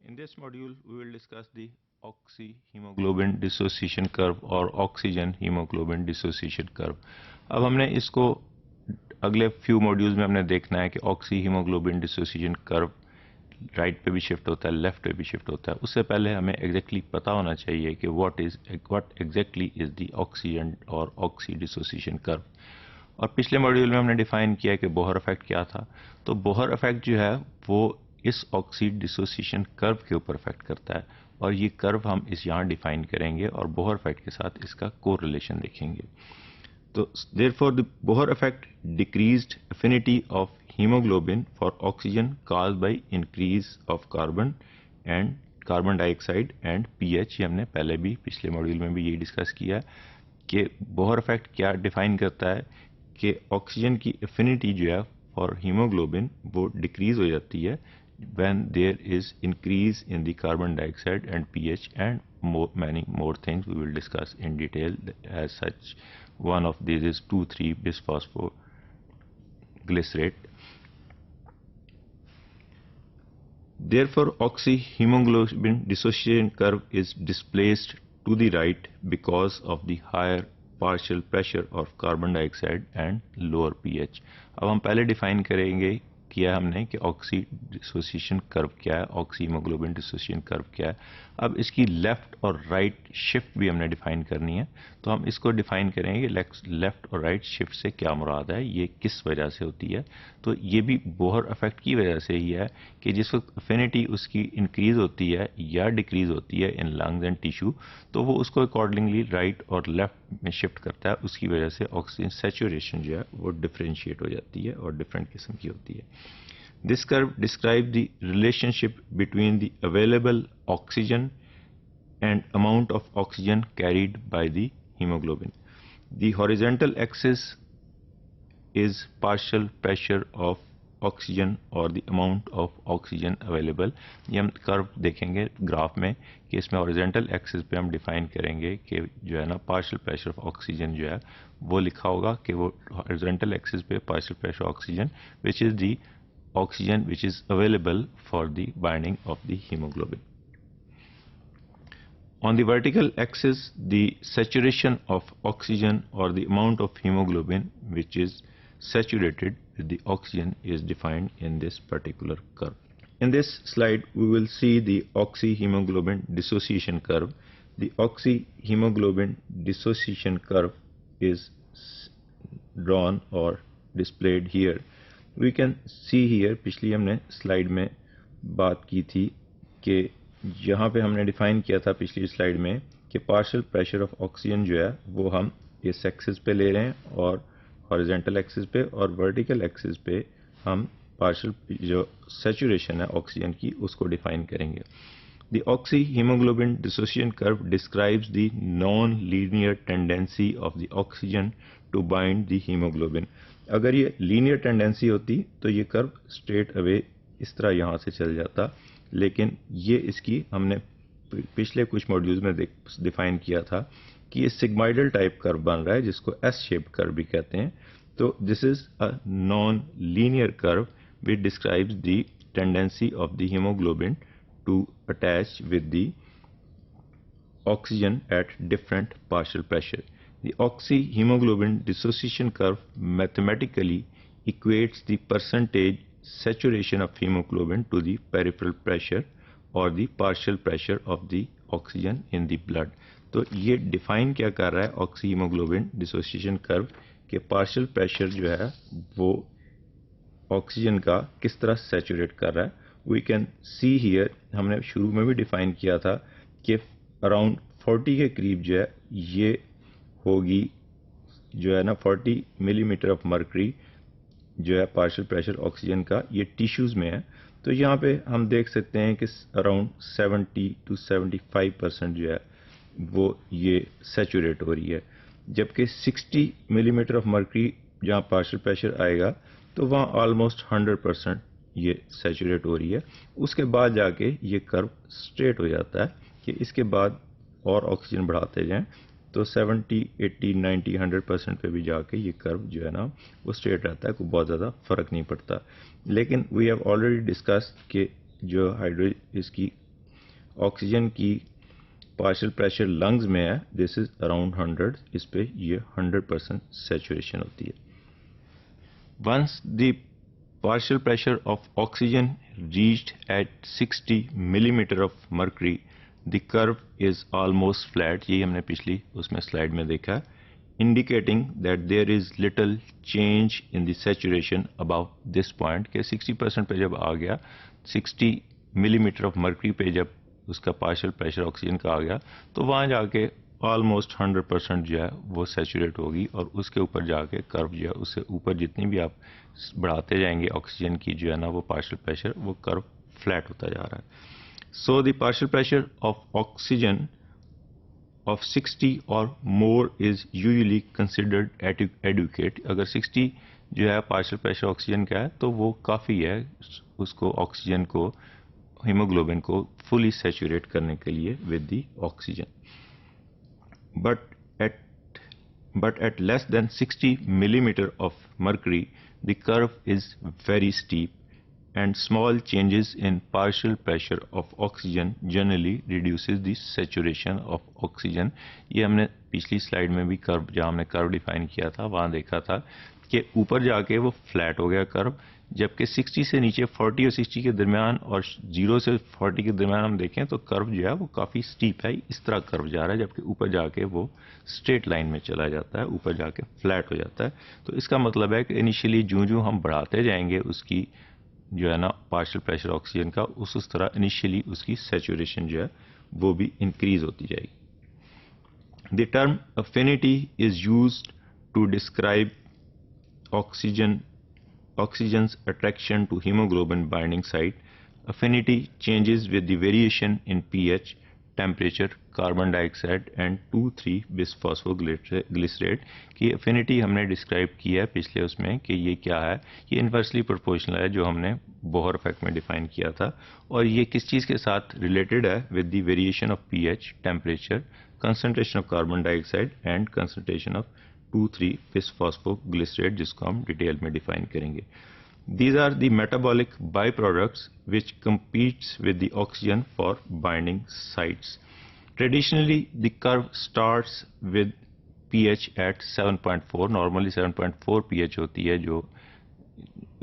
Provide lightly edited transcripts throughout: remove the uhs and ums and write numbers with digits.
In this module, we will discuss the oxyhemoglobin dissociation curve और oxygen hemoglobin dissociation curve. अब हमने इसको अगले फ्यू मॉड्यूल्स में हमने देखना है कि oxyhemoglobin dissociation curve राइट पे भी शिफ्ट होता है, लेफ्ट पे भी शिफ्ट होता है. उससे पहले हमें एग्जैक्टली पता होना चाहिए कि what exactly is the oxygen और ऑक्सी डिसोसिएशन कर्व. और पिछले मॉड्यूल में हमने डिफाइन किया कि बोहर इफेक्ट क्या था. तो बोहर इफेक्ट जो है वो इस ऑक्सी डिसोसिएशन कर्व के ऊपर इफेक्ट करता है और ये कर्व हम इस यहाँ डिफाइन करेंगे और बोहर इफेक्ट के साथ इसका कोरिलेशन देखेंगे. तो therefore the Bohr effect decreased affinity of hemoglobin for oxygen caused by increase of carbon dioxide and pH. ये हमने पहले भी पिछले मॉड्यूल में भी यही डिस्कस किया कि बोहर इफेक्ट क्या डिफाइन करता है कि ऑक्सीजन की एफिनिटी जो है फॉर हीमोग्लोबिन वो डिक्रीज हो जाती है when there is increase in the carbon dioxide and pH and many more things we will discuss in detail. As such, one of these is 2,3-bisphosphoglycerate. Therefore, oxyhemoglobin dissociation curve is displaced to the right because of the higher partial pressure of carbon dioxide and lower pH. अब हम पहले define करेंगे किया हमने कि oxy dissociation curve क्या है, oxy haemoglobin dissociation curve क्या है. अब इसकी लेफ्ट और राइट शिफ्ट भी हमने डिफाइन करनी है. तो हम इसको डिफाइन करेंगे लेफ्ट और राइट शिफ्ट से क्या मुराद है, ये किस वजह से होती है. तो ये भी बोहर इफेक्ट की वजह से ही है कि जिस वक्त एफिनिटी उसकी इंक्रीज होती है या डिक्रीज होती है इन लंग्स एंड टिश्यू तो वो उसको अकॉर्डिंगली राइट और लेफ्ट में शिफ्ट करता है. उसकी वजह से ऑक्सीजन सैचुरेशन जो है वो डिफरेंशिएट हो जाती है और डिफरेंट किस्म की होती है. This curve describes the relationship between the available oxygen and amount of oxygen carried by the hemoglobin. The horizontal axis is partial pressure of oxygen or the amount of oxygen available. ये हम curve देखेंगे graph में कि इसमें horizontal axis पे हम define करेंगे कि जो है ना पार्शियल प्रेशर ऑफ ऑक्सीजन जो है वो लिखा होगा कि वो हॉरिजॉन्टल एक्सिस पे partial pressure oxygen which is the oxygen which is available for the binding of the hemoglobin. On the vertical axis, the saturation of oxygen or the amount of hemoglobin which is saturated with the oxygen is defined in this particular curve. In this slide, we will see the oxyhemoglobin dissociation curve. The oxyhemoglobin dissociation curve is drawn or displayed here. We can see here, पिछली हमने slide में बात की थी कि यहाँ पे हमने डिफाइन किया था पिछली स्लाइड में कि पार्शियल प्रेशर ऑफ ऑक्सीजन जो है वो हम इस एक्सिस पे ले रहे हैं और हॉरिजॉन्टल एक्सिस पे और वर्टिकल एक्सिस पे हम पार्शियल जो सैचुरेशन है ऑक्सीजन की उसको डिफाइन करेंगे. The oxyhemoglobin dissociation curve describes the non-linear tendency of the oxygen to bind the hemoglobin. अगर ये लीनियर टेंडेंसी होती तो ये कर्व स्ट्रेट अवे इस तरह यहाँ से चल जाता, लेकिन ये इसकी हमने पिछले कुछ मॉड्यूल्स में डिफाइन किया था कि ये सिग्माइडल टाइप कर्व बन रहा है जिसको एस शेप कर्व भी कहते हैं. तो this is a non linear curve which describes the tendency of the haemoglobin to attach with the oxygen at different partial pressure. The oxyhemoglobin dissociation curve mathematically equates the percentage saturation of hemoglobin to the peripheral pressure or the partial pressure of the oxygen in the blood. तो ये define क्या कर रहा है oxyhaemoglobin dissociation curve के partial pressure जो है वो ऑक्सीजन का किस तरह सैचुरेट कर रहा है. We can see here, हमने शुरू में भी डिफाइन किया था कि अराउंड 40 के करीब जो है ये होगी जो है ना 40 मिलीमीटर ऑफ मर्करी जो है पार्शियल प्रेशर ऑक्सीजन का ये टिश्यूज़ में है. तो यहाँ पे हम देख सकते हैं कि अराउंड 70 to 75% जो है वो ये सैचुरेट हो रही है, जबकि 60 मिलीमीटर ऑफ मर्करी जहाँ पार्शियल प्रेशर आएगा तो वहाँ ऑलमोस्ट 100% ये सैचुरेट हो रही है. उसके बाद जाके ये कर्व स्ट्रेट हो जाता है कि इसके बाद और ऑक्सीजन बढ़ाते जाएं तो 70, 80, 90, 100% पे भी जाके ये कर्व जो है ना वो स्ट्रेट रहता है, कोई बहुत ज़्यादा फ़र्क नहीं पड़ता. लेकिन वी हैव ऑलरेडी डिस्कस्ड कि जो इसकी ऑक्सीजन की पार्शियल प्रेशर लंग्स में है, दिस इज अराउंड 100, इस पे ये 100% सैचुरेशन होती है। Once the partial pressure of oxygen reached at 60 millimeter of mercury, the curve is almost flat. यही हमने पिछली उसमें स्लाइड में देखा, indicating that there is little change in the saturation above this point के 60% पे जब आ गया, 60 मिलीमीटर ऑफ मर्करी पे जब उसका पार्शियल प्रेशर ऑक्सीजन का आ गया, तो वहाँ जाके ऑलमोस्ट 100% जो है वो सैचुरेट होगी, और उसके ऊपर जाके कर्व जो है उससे ऊपर जितनी भी आप बढ़ाते जाएंगे ऑक्सीजन की जो है ना वो पार्शियल प्रेशर, वो कर्व फ्लैट होता जा रहा है। So the partial pressure of oxygen of 60 or more is usually considered adequate. अगर 60 जो है पार्शियल प्रेशर ऑक्सीजन का है तो वो काफ़ी है उसको, ऑक्सीजन को, हीमोग्लोबिन को फुली सैचुरेट करने के लिए with the oxygen. But at less than 60 millimeter of mercury, the curve is very steep, and small changes in partial pressure of oxygen generally reduces the saturation of oxygen. ये हमने पिछली slide में भी curve, जहाँ हमने curve define किया था वहाँ देखा था कि ऊपर जाके वो फ्लैट हो गया कर्व, जबकि 60 से नीचे 40 और 60 के दरमियान और 0 से 40 के दरमियान हम देखें तो कर्व जो है वो काफ़ी स्टीप है, इस तरह कर्व जा रहा है, जबकि ऊपर जाके वो स्ट्रेट लाइन में चला जाता है, ऊपर जाके फ्लैट हो जाता है। तो इसका मतलब है कि इनिशियली जो हम बढ़ाते जाएंगे उसकी जो है ना पार्शियल प्रेशर ऑक्सीजन का, उस तरह इनिशियली उसकी सैचुरेशन जो है वो भी इंक्रीज होती जाएगी। The term affinity is used to describe oxygen's attraction to hemoglobin binding site. Affinity changes with the variation in pH, temperature, carbon dioxide and 2,3-bisphosphoglycerate की affinity हमने डिस्क्राइब की है पिछले उसमें कि ये क्या है, ये इन्वर्सली प्रोपोर्शनल है जो हमने बोहर इफेक्ट में डिफाइन किया था, और ये किस चीज़ के साथ रिलेटेड है, with the variation of pH, temperature, concentration of carbon dioxide and concentration of 2,3-bisphosphoglycerate जिसको हम डिटेल में डिफाइन करेंगे। These are the metabolic byproducts which competes with the oxygen for binding sites. Traditionally, the curve starts with pH at 7.4. Normally 7.4 pH होती है जो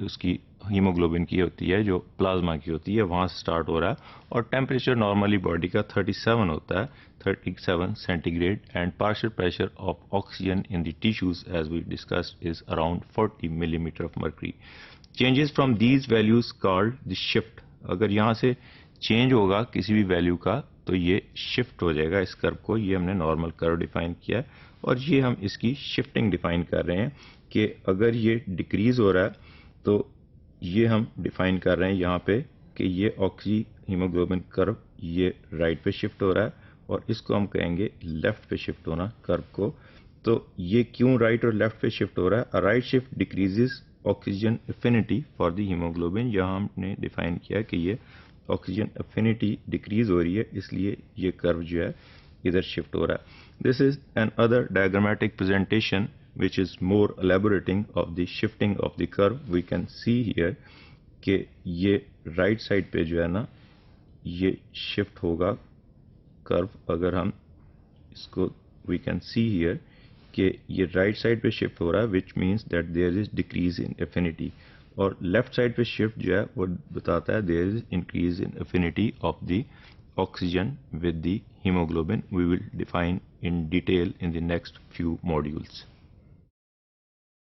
उसकी haemoglobin की होती है, जो प्लाज्मा की होती है, वहाँ से स्टार्ट हो रहा है, और टेम्परेचर नॉर्मली बॉडी का 37 होता है, 37 centigrade, and partial pressure of oxygen in the tissues as we discussed is around 40 millimetre of mercury. Changes from these values called the shift. अगर यहाँ से चेंज होगा किसी भी वैल्यू का तो ये शिफ्ट हो जाएगा इस कर्व को, ये हमने नॉर्मल कर्व डिफाइन किया है, और ये हम इसकी शिफ्टिंग डिफाइन कर रहे हैं कि अगर ये डिक्रीज हो रहा है तो ये हम डिफाइन कर रहे हैं यहाँ पे कि ये ऑक्सी हीमोग्लोबिन कर्व ये राइट पे शिफ्ट हो रहा है, और इसको हम कहेंगे लेफ्ट पे शिफ्ट होना कर्व को। तो ये क्यों राइट और लेफ्ट पे शिफ्ट हो रहा है? Right shift decreases oxygen affinity for the haemoglobin. यहाँ हमने डिफाइन किया कि ये ऑक्सीजन एफिनिटी डिक्रीज हो रही है, इसलिए ये कर्व जो है इधर शिफ्ट हो रहा है। This is an other diagrammatic presentation which is more elaborating of the shifting of the curve. We can see here कि ये राइट साइड पे जो है ना ये शिफ्ट होगा कर्व, अगर हम इसको we can see here कि ये राइट साइड पे शिफ्ट हो रहा है, which means that there is decrease in affinity, और लेफ्ट साइड पे शिफ्ट जो है वो बताता है there is increase in affinity of the oxygen with the hemoglobin. We will define in detail in the next few modules.